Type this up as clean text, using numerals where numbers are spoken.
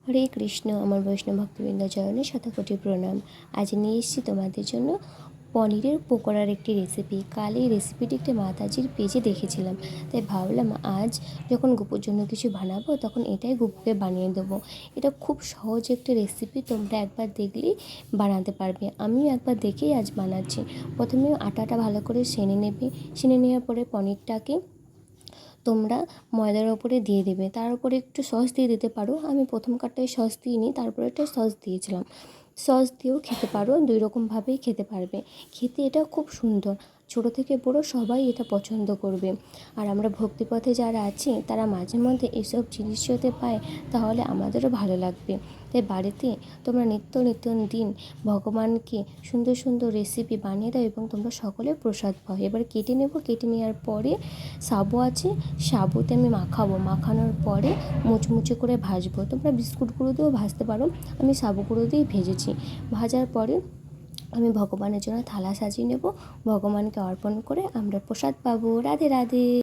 হরে কৃষ্ণ। আমার বৈষ্ণব ভক্তবৃন্দ চরণে শতকোটি প্রণাম। আজ নিয়ে এসেছি তোমাদের জন্য পনিরের পকোড়ার একটি রেসিপি। কাল এই রেসিপিটি একটি মাতাজির পেজে দেখেছিলাম, তাই ভাবলাম আজ যখন গুপুর জন্য কিছু বানাবো তখন এটাই গুপুকে বানিয়ে দেবো। এটা খুব সহজ একটি রেসিপি, তোমরা একবার দেখলেই বানাতে পারবে। আমিও একবার দেখেই আজ বানাচ্ছি। প্রথমে আটাটা ভালো করে সেনে নেবে। সেনে নেওয়ার পরে পনিরটাকে তোমরা ময়দার ওপরে দিয়ে দেবে, তার উপরে একটু সস দিয়ে দিতে পারো। আমি প্রথম কাটটায় সস দিইনি, তারপরে একটা সস দিয়েছিলাম। সস দিয়েও খেতে পারো, দুই রকমভাবেই খেতে পারবে। খেতে এটা খুব সুন্দর, ছোটো থেকে বড়ো সবাই এটা পছন্দ করবে। আর আমরা ভক্তিপথে যারা আছি তারা মাঝে মধ্যে এসব জিনিস যদি পায় তাহলে আমাদেরও ভালো লাগবে। তাই বাড়িতে তোমরা নিত্য দিন ভগবানকে সুন্দর সুন্দর রেসিপি বানিয়ে দাও এবং তোমরা সকলে প্রসাদ পাও। এবার কেটে নেব। কেটে নেওয়ার পরে সাবু আছে, সাবুতে আমি মাখাবো। মাখানোর পরে মুচমুচে করে ভাজবো। তোমরা বিস্কুট গুঁড়ো দিয়েও ভাজতে পারো, আমি সাবু গুঁড়ো দিয়েই ভেজেছি। ভাজার পরে আমি ভগবানের জন্য থালা সাজিয়ে নেব। ভগবানকে অর্পণ করে আমরা প্রসাদ পাবো। রাধে রাধে।